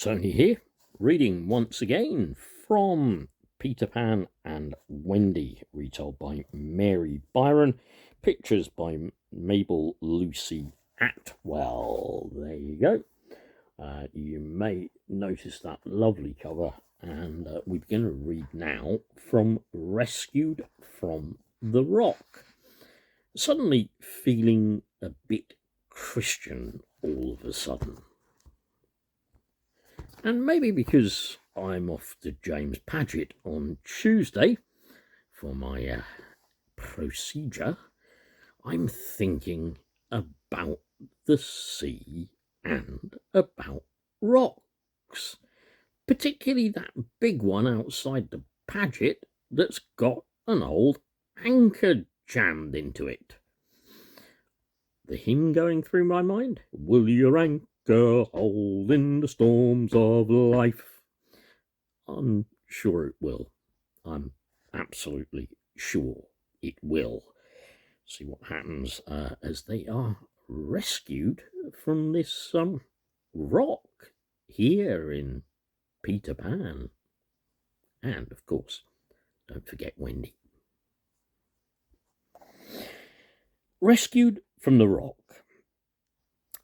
Tony here, reading once again from Peter Pan and Wendy, retold by Mary Byron, pictures by Mabel Lucy Atwell. There you go. You may notice that lovely cover, and we're going to read now from Rescued from the Rock. Suddenly feeling a bit Christian all of a sudden. And maybe because I'm off to James Paget on Tuesday for my procedure, I'm thinking about the sea and about rocks, particularly that big one outside the Paget that's got an old anchor jammed into it. The hymn going through my mind, will your anchor hold in the storms of life? I'm sure it will. I'm absolutely sure it will. See what happens as they are rescued from this rock here in Peter Pan. And, of course, don't forget Wendy. Rescued from the rock.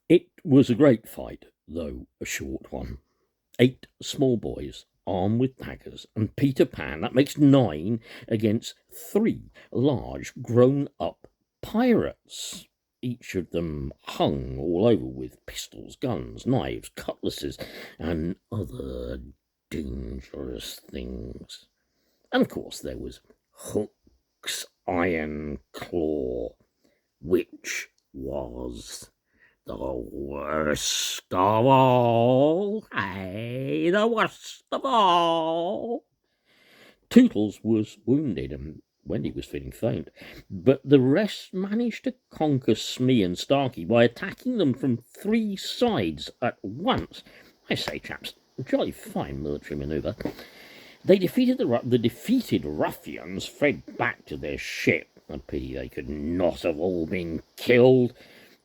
It was a great fight, though a short one. 8 small boys, armed with daggers, and Peter Pan, that makes 9 against 3 large, grown-up pirates. Each of them hung all over with pistols, guns, knives, cutlasses, and other dangerous things. And, of course, there was Hook's iron claw, which was the worst of all. Hey, the worst of all. Tootles was wounded and Wendy was feeling faint, but the rest managed to conquer Smee and Starkey by attacking them from 3 sides at once. I say, chaps, a jolly fine military manoeuvre. They defeated the defeated ruffians, fled back to their ship. A pity they could not have all been killed,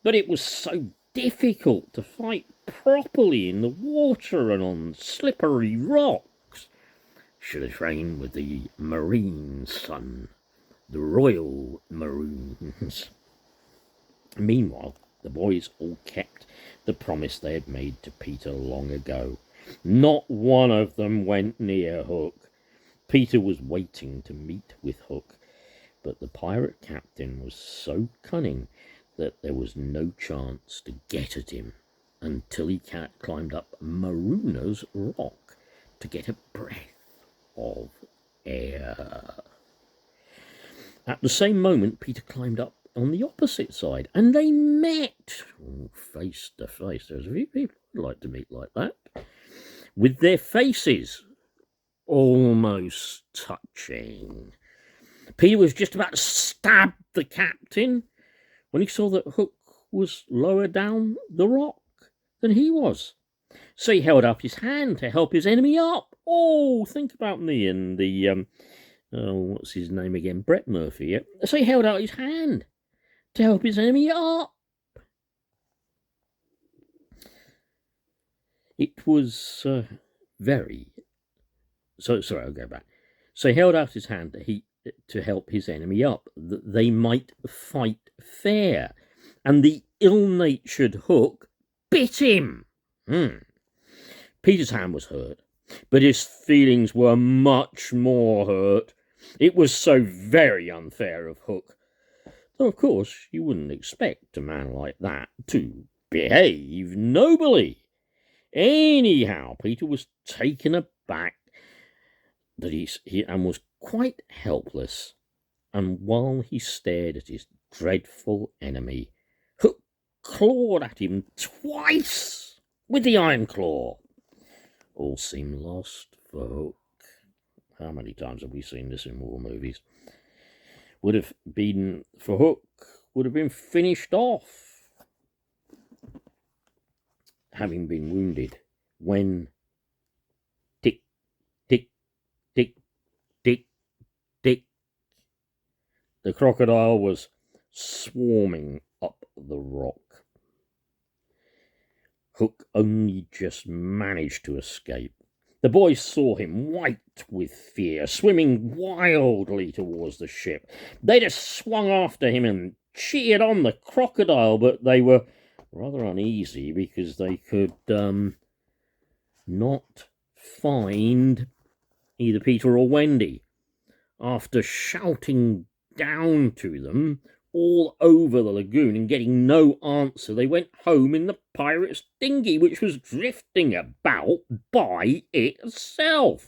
but it was so difficult to fight properly in the water and on slippery rocks. Should have trained with the Marines, son, the Royal Maroons. Meanwhile, the boys all kept the promise they had made to Peter long ago. Not one of them went near Hook. Peter was waiting to meet with Hook, but the pirate captain was so cunning that there was no chance to get at him until he climbed up Marooner's Rock to get a breath of air. At the same moment, Peter climbed up on the opposite side, and they met face to face. There's a few people who'd like to meet like that, with their faces almost touching. Peter was just about to stab the captain when he saw that Hook was lower down the rock than he was. So he held up his hand to help his enemy up. Oh, think about me and the, what's his name again? Brett Murphy, yeah? So he held out his hand to help his enemy up. It was sorry, I'll go back. So he held out his hand to help his enemy up, that they might fight fair. And the ill-natured Hook bit him. Peter's hand was hurt, but his feelings were much more hurt. It was so very unfair of Hook. Though, of course, you wouldn't expect a man like that to behave nobly. Anyhow, Peter was taken aback that he was quite helpless, and while he stared at his dreadful enemy, Hook clawed at him twice with the iron claw. All seemed lost for Hook. How many times have we seen this in war movies? Would have been for Hook, would have been finished off, having been wounded, when tick, tick, tick, tick, tick, the crocodile was swarming up the rock. Hook only just managed to escape. The boys saw him, white with fear, swimming wildly towards the ship. They just swung after him and cheered on the crocodile, but they were rather uneasy because they could not find either Peter or Wendy. After shouting down to them all over the lagoon and getting no answer, they went home in the pirate's dinghy, which was drifting about by itself.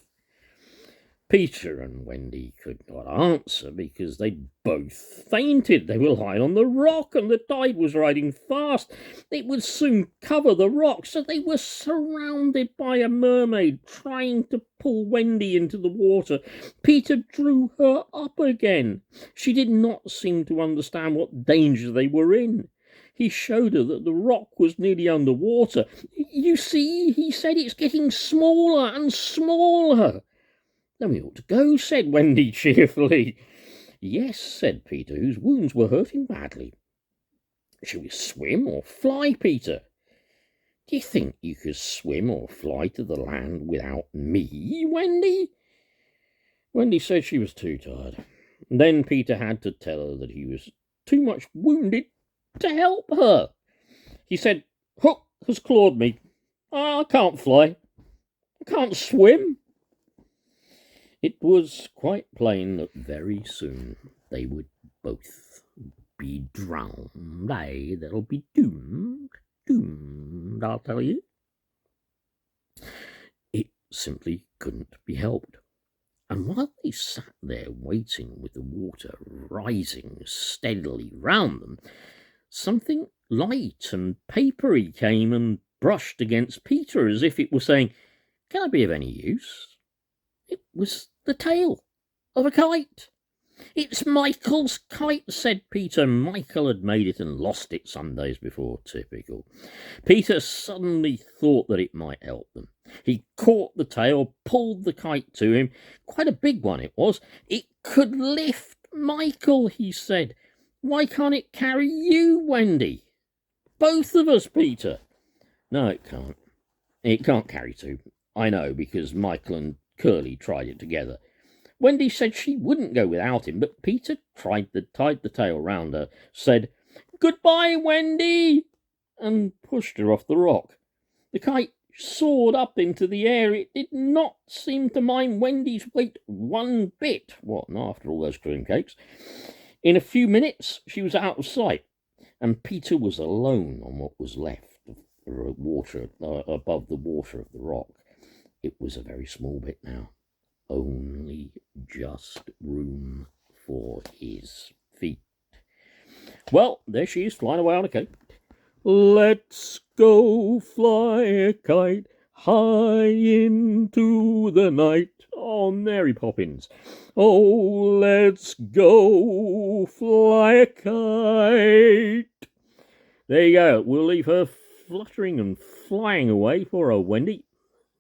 Peter and Wendy could not answer because they'd both fainted. They were lying on the rock and the tide was riding fast. It would soon cover the rock, so they were surrounded by a mermaid trying to pull Wendy into the water. Peter drew her up again. She did not seem to understand what danger they were in. He showed her that the rock was nearly underwater. "You see," he said, "it's getting smaller and smaller." "Then we ought to go," said Wendy cheerfully. "Yes," said Peter, whose wounds were hurting badly. "Shall we swim or fly, Peter?" "Do you think you could swim or fly to the land without me, Wendy?" Wendy said she was too tired. Then Peter had to tell her that he was too much wounded to help her. He said, "Hook has clawed me. I can't fly. I can't swim." It was quite plain that very soon they would both be drowned. Aye, they'll be doomed, I'll tell you. It simply couldn't be helped. And while they sat there waiting with the water rising steadily round them, something light and papery came and brushed against Peter as if it were saying, "Can I be of any use?" It was the tail of a kite. "It's Michael's kite," said Peter. Michael had made it and lost it some days before. Typical. Peter suddenly thought that it might help them. He caught the tail, pulled the kite to him. Quite a big one it was. "It could lift Michael," he said. "Why can't it carry you, Wendy?" "Both of us, Peter." "No, it can't. It can't carry two. I know, because Michael and Curly tried it together." Wendy said she wouldn't go without him, but Peter tied the tail round her, said, "Goodbye, Wendy," and pushed her off the rock. The kite soared up into the air. It did not seem to mind Wendy's weight one bit. What, not after all those cream cakes? In a few minutes, she was out of sight, and Peter was alone on what was left of the water, above the water of the rock. It was a very small bit now, only just room for his feet. Well, there she is, flying away on a kite. "Let's go fly a kite high into the night." Oh, Mary Poppins. "Oh, let's go fly a kite." There you go. We'll leave her fluttering and flying away for her, Wendy.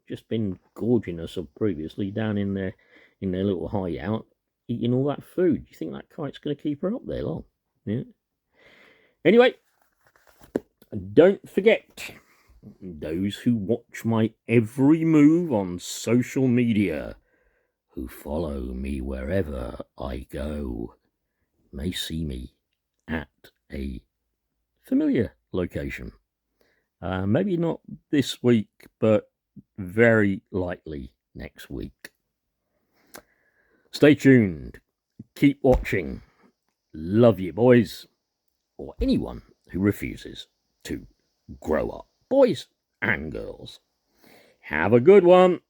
Just been gorging herself previously down in their little hideout, eating all that food. Do you think that kite's going to keep her up there long? Yeah. Anyway, don't forget, those who watch my every move on social media, who follow me wherever I go, may see me at a familiar location. Maybe not this week, but very likely next week. Stay tuned. Keep watching. Love you, boys. Or anyone who refuses to grow up. Boys and girls. Have a good one.